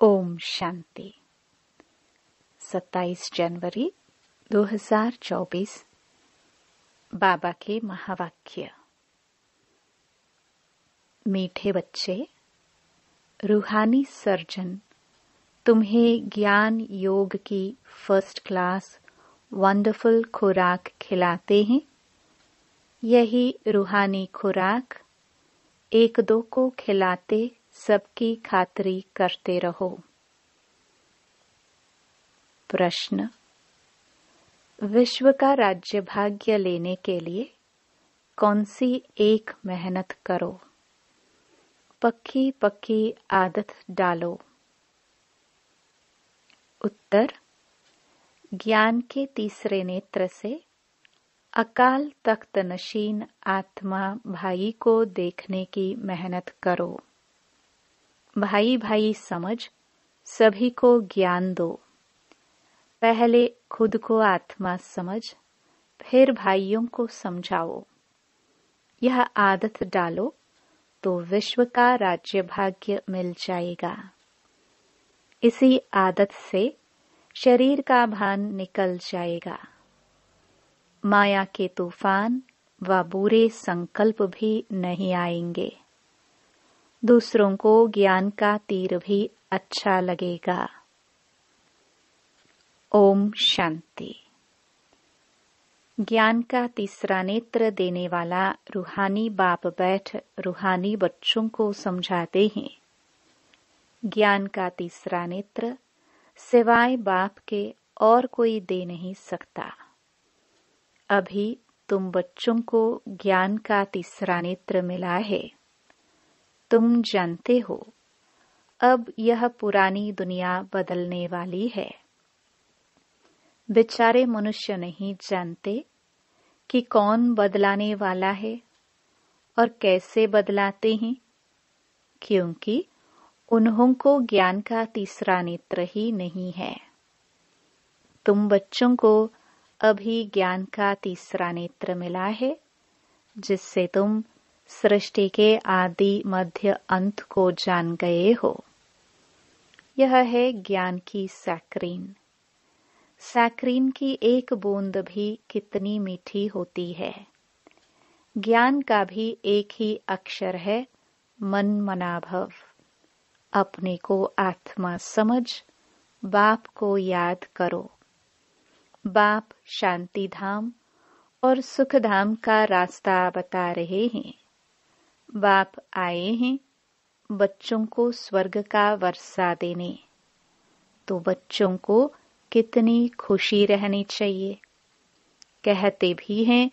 ओम शांति। 27 जनवरी 2024 बाबा के महावाक्य। मीठे बच्चे, रूहानी सर्जन तुम्हें ज्ञान योग की फर्स्ट क्लास वंडरफुल खुराक खिलाते हैं। यही रूहानी खुराक एक दो को खिलाते सबकी खातिरी करते रहो। प्रश्न: विश्व का राज्य भाग्य लेने के लिए कौन सी एक मेहनत करो? पक्की पक्की आदत डालो। उत्तर: ज्ञान के तीसरे नेत्र से अकाल तख्त नशीन आत्मा भाई को देखने की मेहनत करो। भाई भाई समझ सभी को ज्ञान दो। पहले खुद को आत्मा समझ, फिर भाइयों को समझाओ। यह आदत डालो तो विश्व का राज्य भाग्य मिल जाएगा। इसी आदत से शरीर का भान निकल जाएगा। माया के तूफान व बुरे संकल्प भी नहीं आएंगे। दूसरों को ज्ञान का तीर भी अच्छा लगेगा। ओम शांति। ज्ञान का तीसरा नेत्र देने वाला रूहानी बाप बैठ रूहानी बच्चों को समझाते हैं। ज्ञान का तीसरा नेत्र सिवाय बाप के और कोई दे नहीं सकता। अभी तुम बच्चों को ज्ञान का तीसरा नेत्र मिला है। तुम जानते हो अब यह पुरानी दुनिया बदलने वाली है। बेचारे मनुष्य नहीं जानते कि कौन बदलाने वाला है और कैसे बदलाते हैं, क्योंकि उन्हों को ज्ञान का तीसरा नेत्र ही नहीं है। तुम बच्चों को अभी ज्ञान का तीसरा नेत्र मिला है, जिससे तुम सृष्टि के आदि मध्य अंत को जान गए हो। यह है ज्ञान की सैक्रीन। सैक्रीन की एक बूंद भी कितनी मीठी होती है। ज्ञान का भी एक ही अक्षर है, मन मनाभव। अपने को आत्मा समझ बाप को याद करो। बाप शांति धाम और सुख धाम का रास्ता बता रहे हैं। बाप आए हैं बच्चों को स्वर्ग का वर्षा देने। तो बच्चों को कितनी खुशी रहनी चाहिए। कहते भी हैं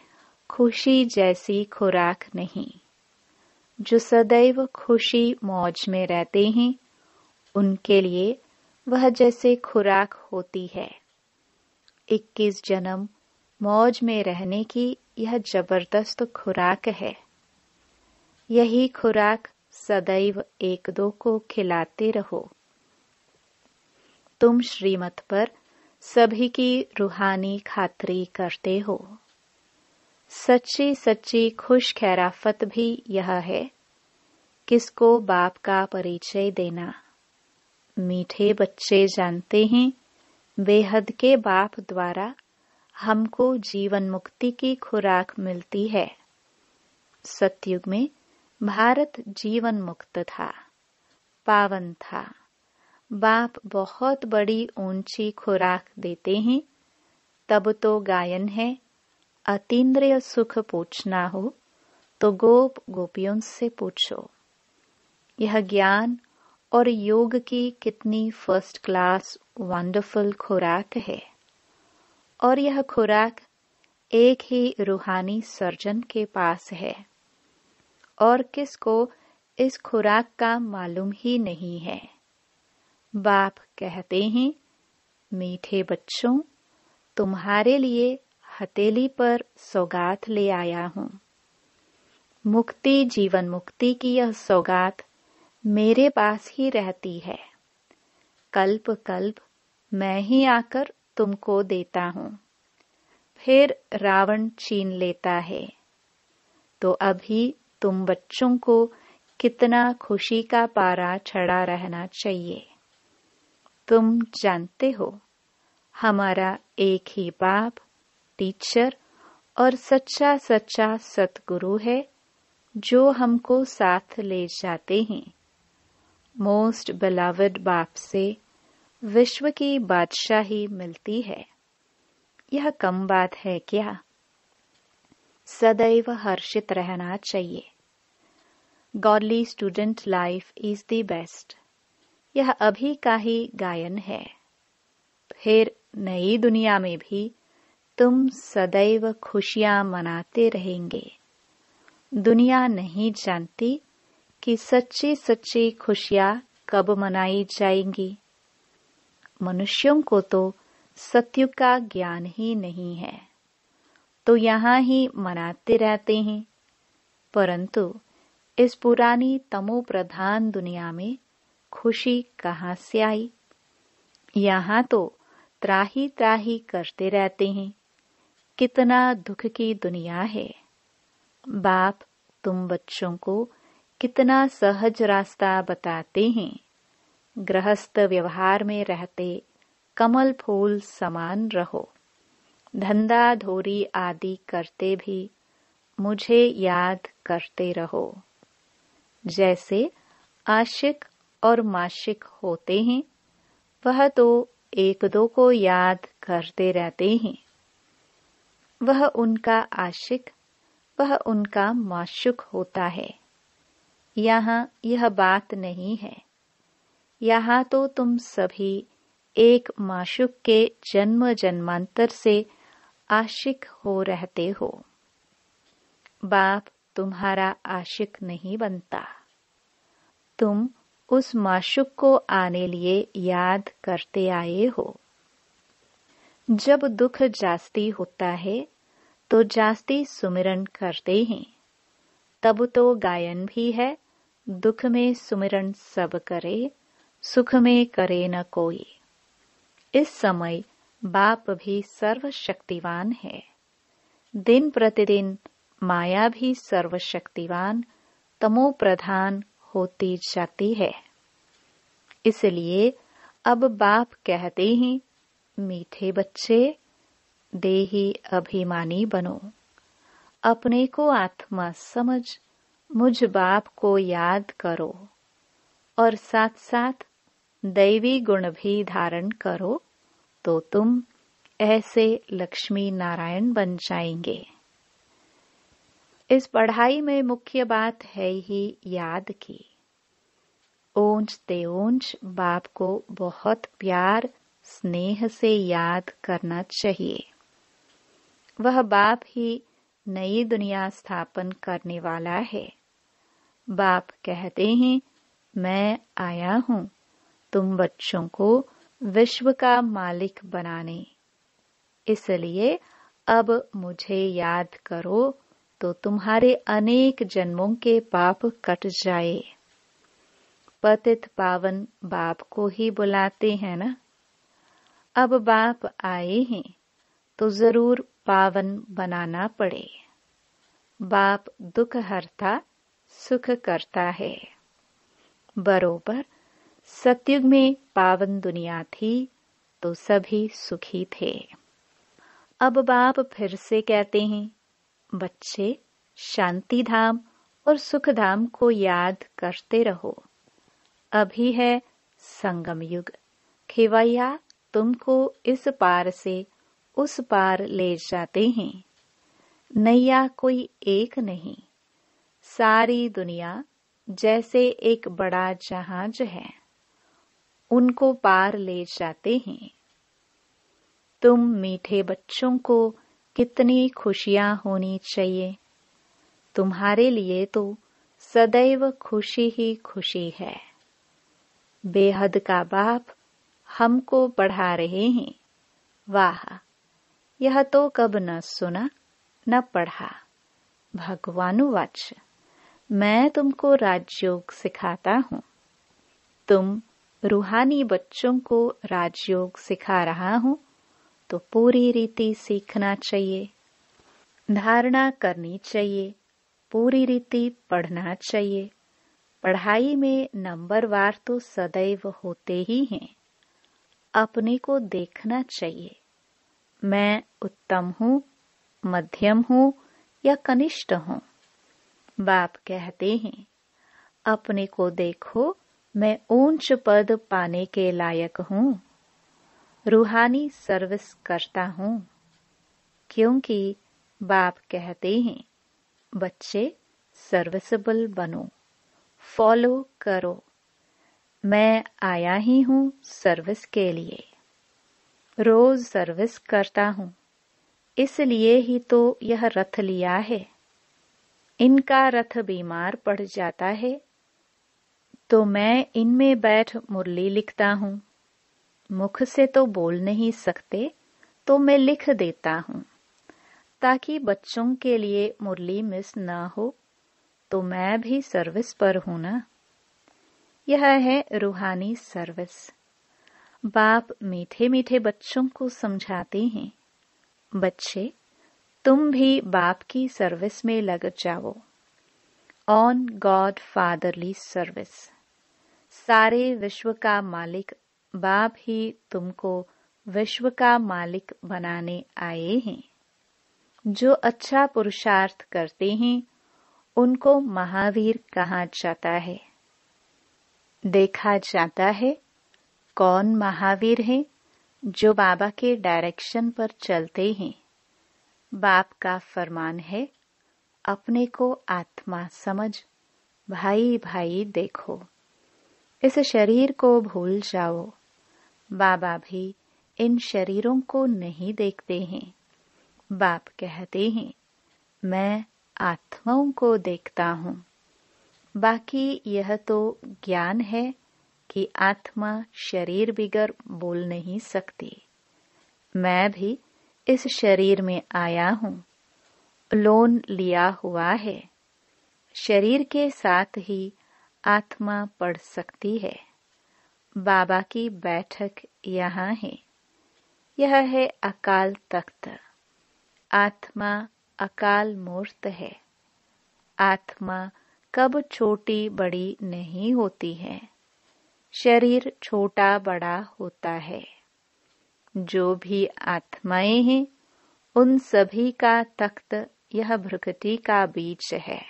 खुशी जैसी खुराक नहीं। जो सदैव खुशी मौज में रहते हैं उनके लिए वह जैसे खुराक होती है। 21 जन्म मौज में रहने की यह जबरदस्त खुराक है। यही खुराक सदैव एक दो को खिलाते रहो। तुम श्रीमत पर सभी की रूहानी खातिरी करते हो। सच्ची सच्ची खुश खैराफत भी यह है, किसको बाप का परिचय देना। मीठे बच्चे जानते हैं बेहद के बाप द्वारा हमको जीवन मुक्ति की खुराक मिलती है। सतयुग में भारत जीवन मुक्त था, पावन था। बाप बहुत बड़ी ऊंची खुराक देते हैं। तब तो गायन है, अतीन्द्रिय सुख पूछना हो तो गोप गोपियों से पूछो। यह ज्ञान और योग की कितनी फर्स्ट क्लास वंडरफुल खुराक है। और यह खुराक एक ही रूहानी सर्जन के पास है और किसको इस खुराक का मालूम ही नहीं है। बाप कहते हैं, मीठे बच्चों, तुम्हारे लिए हथेली पर सौगात ले आया हूँ। मुक्ति जीवन मुक्ति की यह सौगात मेरे पास ही रहती है। कल्प कल्प मैं ही आकर तुमको देता हूँ। फिर रावण छीन लेता है। तो अभी तुम बच्चों को कितना खुशी का पारा चढ़ा रहना चाहिए। तुम जानते हो, हमारा एक ही बाप, टीचर और सच्चा सच्चा सतगुरु है, जो हमको साथ ले जाते हैं। मोस्ट बिलवड बाप से विश्व की बादशाही मिलती है। यह कम बात है क्या? सदैव हर्षित रहना चाहिए। Godly student life is the best. यह अभी का ही गायन है। फिर नई दुनिया में भी तुम सदैव खुशियां मनाते रहेंगे। दुनिया नहीं जानती कि सच्ची सच्ची खुशियां कब मनाई जाएंगी। मनुष्यों को तो सत्युग का ज्ञान ही नहीं है, तो यहाँ ही मनाते रहते हैं। परंतु इस पुरानी तमो प्रधान दुनिया में खुशी कहाँ से आई? यहाँ तो त्राही त्राही करते रहते हैं। कितना दुख की दुनिया है। बाप तुम बच्चों को कितना सहज रास्ता बताते हैं। गृहस्थ व्यवहार में रहते कमल फूल समान रहो। धंधा धोरी आदि करते भी मुझे याद करते रहो। जैसे आशिक और माशिक होते हैं, वह तो एक दो को याद करते रहते हैं। वह उनका आशिक, वह उनका माशुक होता है। यहाँ यह बात नहीं है। यहाँ तो तुम सभी एक माशुक के जन्म जन्मांतर से आशिक हो रहते हो। बाप तुम्हारा आशिक नहीं बनता। तुम उस माशुक को आने लिए याद करते आए हो। जब दुख जास्ती होता है तो जास्ती सुमिरन करते हैं। तब तो गायन भी है, दुख में सुमिरन सब करे, सुख में करे न कोई। इस समय बाप भी सर्वशक्तिवान है। दिन प्रतिदिन माया भी सर्वशक्तिवान तमो प्रधान होती जाती है। इसलिए अब बाप कहते हैं, मीठे बच्चे, देही अभिमानी बनो। अपने को आत्मा समझ मुझ बाप को याद करो और साथ साथ दैवी गुण भी धारण करो, तो तुम ऐसे लक्ष्मी नारायण बन जाएंगे। इस पढ़ाई में मुख्य बात है ही याद की। ओंच ते ओंच बाप को बहुत प्यार स्नेह से याद करना चाहिए। वह बाप ही नई दुनिया स्थापन करने वाला है। बाप कहते हैं, मैं आया हूँ तुम बच्चों को विश्व का मालिक बनाने। इसलिए अब मुझे याद करो तो तुम्हारे अनेक जन्मों के पाप कट जाए। पतित पावन बाप को ही बुलाते हैं ना। अब बाप आए हैं तो जरूर पावन बनाना पड़े। बाप दुख हरता सुख करता है। बरोबर सतयुग में पावन दुनिया थी तो सभी सुखी थे। अब बाप फिर से कहते हैं, बच्चे शांति धाम और सुख धाम को याद करते रहो। अभी है संगम युग। खिवैया तुमको इस पार से उस पार ले जाते हैं। नैया कोई एक नहीं, सारी दुनिया जैसे एक बड़ा जहाज है, उनको पार ले जाते हैं। तुम मीठे बच्चों को कितनी खुशियां होनी चाहिए। तुम्हारे लिए तो सदैव खुशी ही खुशी है। बेहद का बाप हमको पढ़ा रहे हैं। वाह, यह तो कब न सुना न पढ़ा। भगवानुवाच, मैं तुमको राजयोग सिखाता हूँ। तुम रूहानी बच्चों को राजयोग सिखा रहा हूँ, तो पूरी रीति सीखना चाहिए, धारणा करनी चाहिए, पूरी रीति पढ़ना चाहिए। पढ़ाई में नंबर वार तो सदैव होते ही हैं। अपने को देखना चाहिए, मैं उत्तम हूँ, मध्यम हूँ या कनिष्ठ हूँ। बाप कहते हैं, अपने को देखो, मैं ऊंच पद पाने के लायक हूँ, रूहानी सर्विस करता हूँ। क्योंकि बाप कहते हैं, बच्चे सर्विसेबल बनो, फॉलो करो। मैं आया ही हूँ सर्विस के लिए, रोज सर्विस करता हूँ, इसलिए ही तो यह रथ लिया है। इनका रथ बीमार पड़ जाता है तो मैं इनमें बैठ मुरली लिखता हूँ। मुख से तो बोल नहीं सकते तो मैं लिख देता हूँ, ताकि बच्चों के लिए मुरली मिस न हो। तो मैं भी सर्विस पर हूँ ना। यह है रूहानी सर्विस। बाप मीठे मीठे बच्चों को समझाते हैं, बच्चे तुम भी बाप की सर्विस में लग जाओ। On God fatherly service. सारे विश्व का मालिक बाप ही तुमको विश्व का मालिक बनाने आए हैं। जो अच्छा पुरुषार्थ करते हैं उनको महावीर कहा जाता है। देखा जाता है कौन महावीर है, जो बाबा के डायरेक्शन पर चलते हैं। बाप का फरमान है, अपने को आत्मा समझ, भाई भाई देखो। इस शरीर को भूल जाओ। बाबा भी इन शरीरों को नहीं देखते हैं। बाप कहते हैं, मैं आत्माओं को देखता हूँ। बाकी यह तो ज्ञान है कि आत्मा शरीर बिगर बोल नहीं सकती। मैं भी इस शरीर में आया हूँ, लोन लिया हुआ है। शरीर के साथ ही आत्मा पढ़ सकती है। बाबा की बैठक यहाँ है। यह है अकाल तख्त। आत्मा अकाल मूर्त है। आत्मा कब छोटी बड़ी नहीं होती है। शरीर छोटा बड़ा होता है। जो भी आत्माएं हैं उन सभी का तख्त यह भृगुटी का बीज है।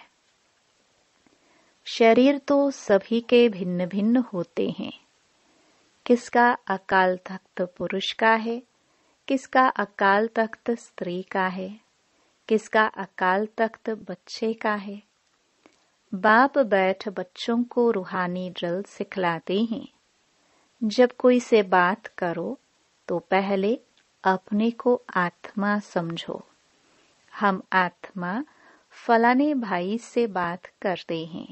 शरीर तो सभी के भिन्न भिन्न होते हैं। किसका अकाल तख्त पुरुष का है, किसका अकाल तख्त स्त्री का है, किसका अकाल तख्त बच्चे का है। बाप बैठ बच्चों को रूहानी ड्रिल सिखलाते हैं। जब कोई से बात करो तो पहले अपने को आत्मा समझो। हम आत्मा फलाने भाई से बात करते हैं।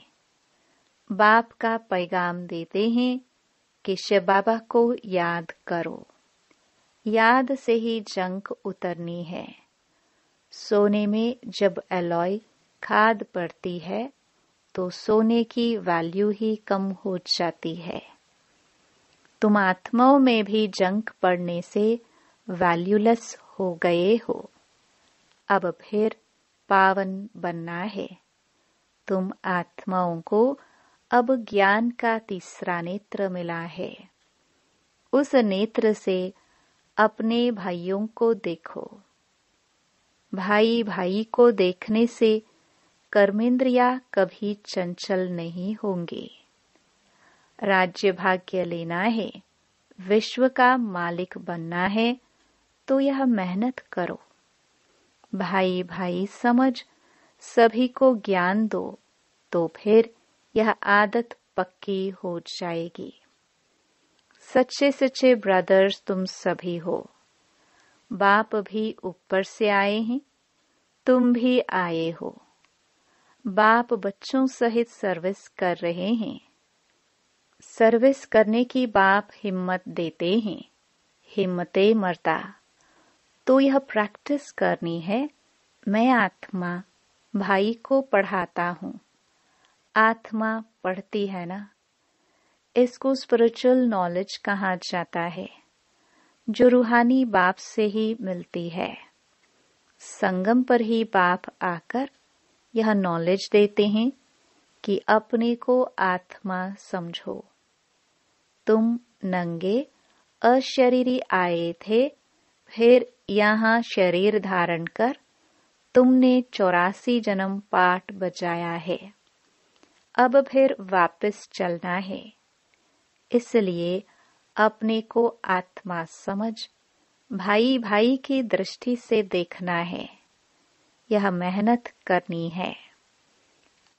बाप का पैगाम देते हैं कि शिव बाबा को याद करो। याद से ही जंक उतरनी है। सोने में जब एलॉय खाद पड़ती है तो सोने की वैल्यू ही कम हो जाती है। तुम आत्माओं में भी जंक पड़ने से वैल्यूलेस हो गए हो। अब फिर पावन बनना है। तुम आत्माओं को अब ज्ञान का तीसरा नेत्र मिला है। उस नेत्र से अपने भाइयों को देखो। भाई भाई को देखने से कर्मेंद्रिया कभी चंचल नहीं होंगे। राज्य भाग्य लेना है, विश्व का मालिक बनना है तो यह मेहनत करो। भाई भाई समझ सभी को ज्ञान दो तो फिर यह आदत पक्की हो जाएगी। सच्चे सच्चे ब्रदर्स तुम सभी हो। बाप भी ऊपर से आए हैं, तुम भी आए हो। बाप बच्चों सहित सर्विस कर रहे हैं। सर्विस करने की बाप हिम्मत देते हैं। हिम्मते मरता। तो यह प्रैक्टिस करनी है। मैं आत्मा भाई को पढ़ाता हूँ। आत्मा पढ़ती है ना। इसको स्पिरिचुअल नॉलेज कहा जाता है, जो रूहानी बाप से ही मिलती है। संगम पर ही बाप आकर यह नॉलेज देते हैं कि अपने को आत्मा समझो। तुम नंगे अशरीरी आए थे, फिर यहाँ शरीर धारण कर तुमने 84 जन्म पाठ बजाया है। अब फिर वापस चलना है। इसलिए अपने को आत्मा समझ भाई भाई की दृष्टि से देखना है। यह मेहनत करनी है,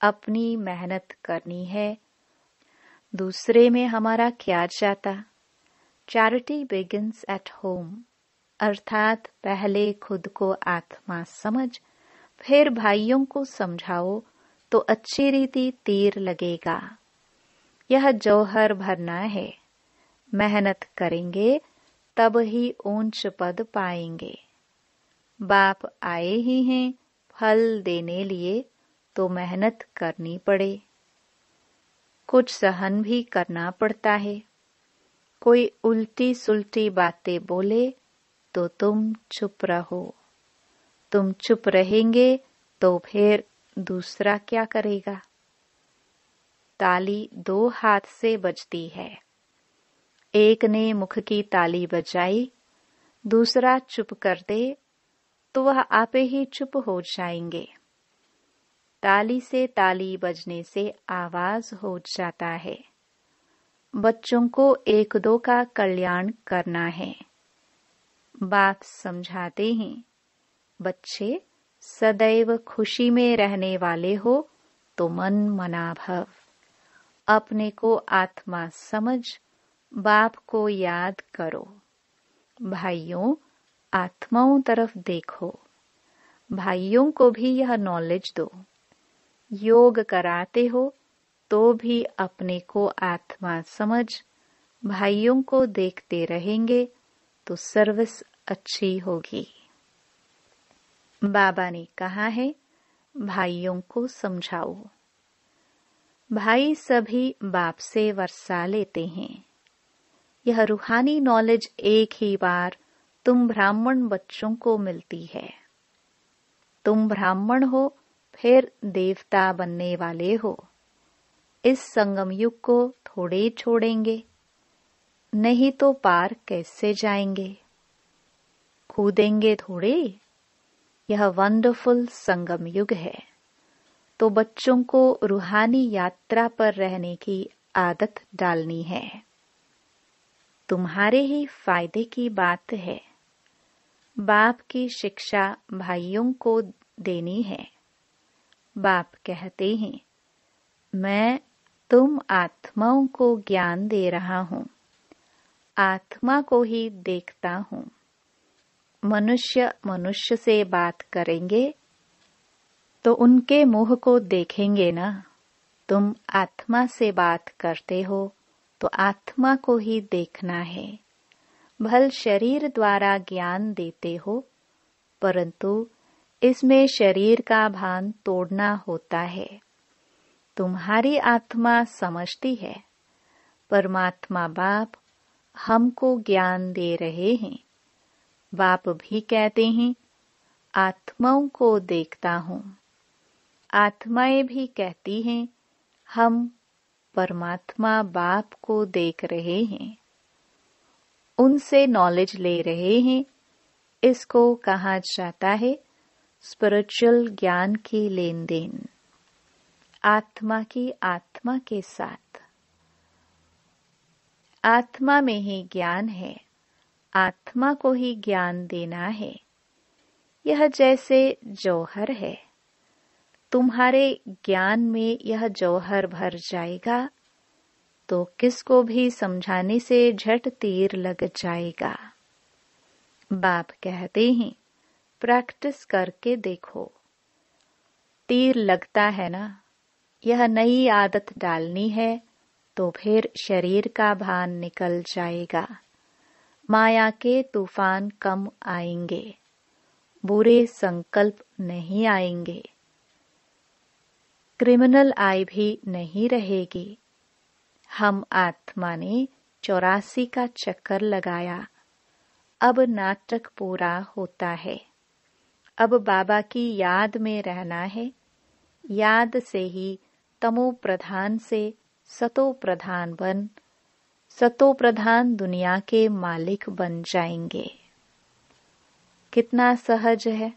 अपनी मेहनत करनी है। दूसरे में हमारा क्या जाता। चैरिटी बिगिंस एट होम, अर्थात पहले खुद को आत्मा समझ, फिर भाइयों को समझाओ तो अच्छी रीति तीर लगेगा। यह जौहर भरना है। मेहनत करेंगे तब ही ऊंच पद पाएंगे। बाप आए ही हैं फल देने लिए, तो मेहनत करनी पड़े। कुछ सहन भी करना पड़ता है। कोई उल्टी सुल्टी बातें बोले तो तुम चुप रहो। तुम चुप रहेंगे तो फिर दूसरा क्या करेगा। ताली 2 हाथ से बजती है। एक ने मुख की ताली बजाई, दूसरा चुप कर दे तो वह आपे ही चुप हो जाएंगे। ताली से ताली बजने से आवाज हो जाता है। बच्चों को 1-2 का कल्याण करना है। बात समझाते हैं, बच्चे सदैव खुशी में रहने वाले हो तो मन मना भव। अपने को आत्मा समझ बाप को याद करो। भाइयों, आत्माओं तरफ देखो। भाइयों को भी यह नॉलेज दो। योग कराते हो तो भी अपने को आत्मा समझ भाइयों को देखते रहेंगे तो सर्विस अच्छी होगी। बाबा ने कहा है, भाइयों को समझाओ। भाई सभी बाप से वर्षा लेते हैं। यह रूहानी नॉलेज एक ही बार तुम ब्राह्मण बच्चों को मिलती है। तुम ब्राह्मण हो, फिर देवता बनने वाले हो। इस संगम युग को थोड़े छोड़ेंगे, नहीं तो पार कैसे जाएंगे। कूदेंगे थोड़े। यह वंडरफुल संगम युग है, तो बच्चों को रूहानी यात्रा पर रहने की आदत डालनी है। तुम्हारे ही फायदे की बात है। बाप की शिक्षा भाइयों को देनी है। बाप कहते हैं, मैं तुम आत्माओं को ज्ञान दे रहा हूँ। आत्मा को ही देखता हूँ। मनुष्य मनुष्य से बात करेंगे तो उनके मुंह को देखेंगे ना। तुम आत्मा से बात करते हो तो आत्मा को ही देखना है। भल शरीर द्वारा ज्ञान देते हो, परंतु इसमें शरीर का भान तोड़ना होता है। तुम्हारी आत्मा समझती है, परमात्मा बाप हमको ज्ञान दे रहे हैं। बाप भी कहते हैं, आत्माओं को देखता हूँ। आत्माएं भी कहती हैं, हम परमात्मा बाप को देख रहे हैं। उनसे नॉलेज ले रहे हैं। इसको कहा जाता है स्पिरिचुअल ज्ञान की लेन देन। आत्मा की आत्मा के साथ। आत्मा में ही ज्ञान है। आत्मा को ही ज्ञान देना है। यह जैसे जौहर है। तुम्हारे ज्ञान में यह जौहर भर जाएगा तो किसको भी समझाने से झट तीर लग जाएगा। बाप कहते हैं, प्रैक्टिस करके देखो। तीर लगता है ना। यह नई आदत डालनी है तो फिर शरीर का भान निकल जाएगा। माया के तूफान कम आएंगे। बुरे संकल्प नहीं आएंगे। क्रिमिनल आई भी नहीं रहेगी। हम आत्मा ने 84 का चक्कर लगाया। अब नाटक पूरा होता है। अब बाबा की याद में रहना है। याद से ही तमो प्रधान से सतो प्रधान बन सतो प्रधान दुनिया के मालिक बन जाएंगे। कितना सहज है।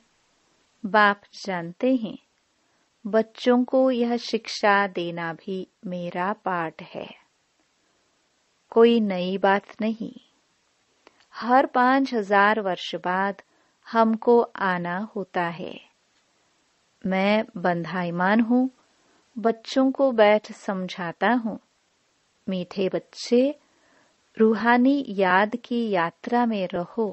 बाप जानते हैं बच्चों को यह शिक्षा देना भी मेरा पाठ है। कोई नई बात नहीं। हर 5000 वर्ष बाद हमको आना होता है। मैं बंधाईमान हूँ, बच्चों को बैठ समझाता हूँ। मीठे बच्चे, रूहानी याद की यात्रा में रहो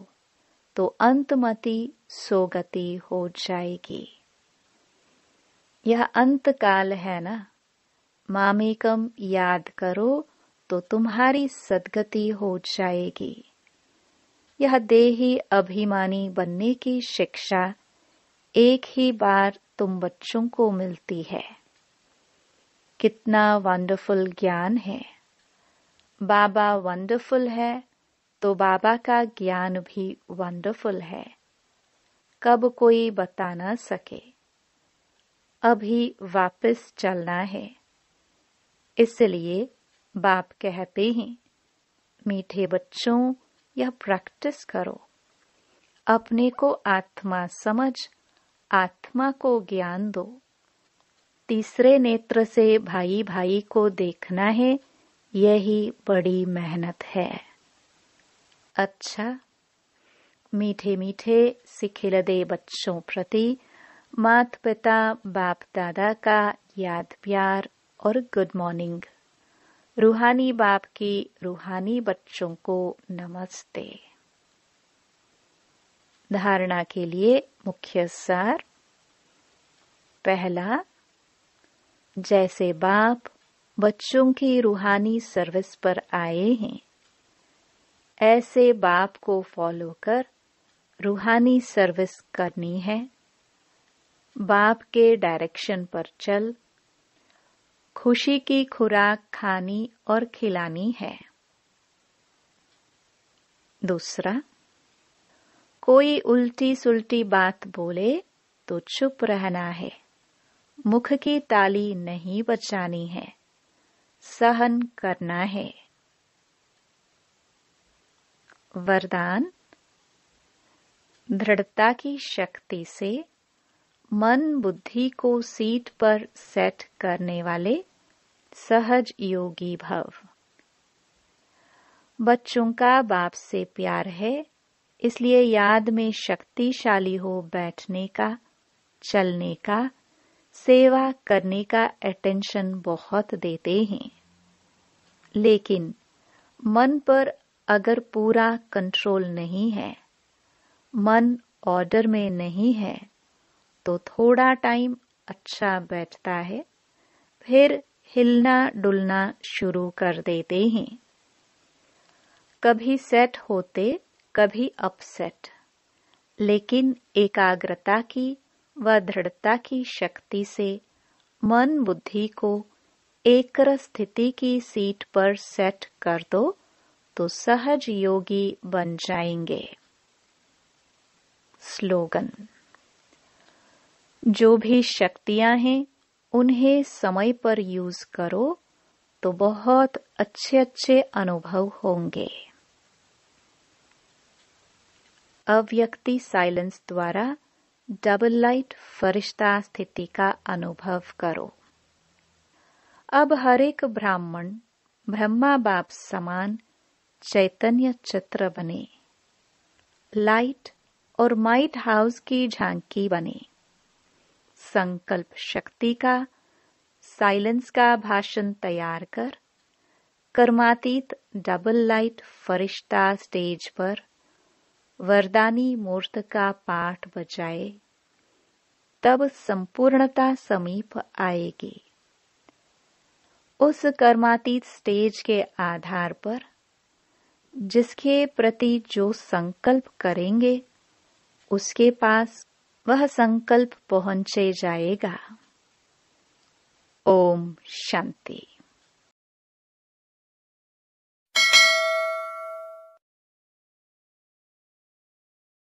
तो अंतमति सोगति हो जाएगी। यह अंत काल है ना। मामेकम याद करो तो तुम्हारी सद्गति हो जाएगी। यह देही अभिमानी बनने की शिक्षा एक ही बार तुम बच्चों को मिलती है। कितना वंडरफुल ज्ञान है। बाबा वंडरफुल है तो बाबा का ज्ञान भी वंडरफुल है। कब कोई बता न सके। अभी वापस चलना है। इसलिए बाप कहते हैं, मीठे बच्चों, यह प्रैक्टिस करो। अपने को आत्मा समझ, आत्मा को ज्ञान दो। तीसरे नेत्र से भाई भाई को देखना है, यही बड़ी मेहनत है। अच्छा, मीठे मीठे सिखिलदे बच्चों प्रति माता पिता बाप दादा का याद प्यार और गुड मॉर्निंग। रूहानी बाप की रूहानी बच्चों को नमस्ते। धारणा के लिए मुख्य सार। पहला, जैसे बाप बच्चों की रूहानी सर्विस पर आए हैं, ऐसे बाप को फॉलो कर रूहानी सर्विस करनी है। बाप के डायरेक्शन पर चल खुशी की खुराक खानी और खिलानी है। दूसरा, कोई उल्टी सुल्टी बात बोले तो चुप रहना है। मुख की ताली नहीं बजानी है, सहन करना है। वरदान, दृढ़ता की शक्ति से मन बुद्धि को सीट पर सेट करने वाले सहज योगी भव। बच्चों का बाप से प्यार है, इसलिए याद में शक्तिशाली हो बैठने का, चलने का, सेवा करने का अटेंशन बहुत देते हैं। लेकिन मन पर अगर पूरा कंट्रोल नहीं है, मन ऑर्डर में नहीं है, तो थोड़ा टाइम अच्छा बैठता है, फिर हिलना डुलना शुरू कर देते हैं। कभी सेट होते, कभी अपसेट। लेकिन एकाग्रता की व दृढ़ता की शक्ति से मन बुद्धि को एकर स्थिति की सीट पर सेट कर दो तो सहज योगी बन जाएंगे। स्लोगन, जो भी शक्तियां हैं उन्हें समय पर यूज करो तो बहुत अच्छे अच्छे अनुभव होंगे। अव्यक्ति साइलेंस द्वारा डबल लाइट फरिश्ता स्थिति का अनुभव करो। अब हर एक ब्राह्मण ब्रह्मा बाप समान चैतन्य चित्र बने, लाइट और माइट हाउस की झांकी बने। संकल्प शक्ति का, साइलेंस का भाषण तैयार कर कर्मातीत डबल लाइट फरिश्ता स्टेज पर वरदानी मूर्त का पाठ बजाए, तब संपूर्णता समीप आएगी। उस कर्मातीत स्टेज के आधार पर जिसके प्रति जो संकल्प करेंगे उसके पास वह संकल्प पहुंचे जाएगा। ओम शांति।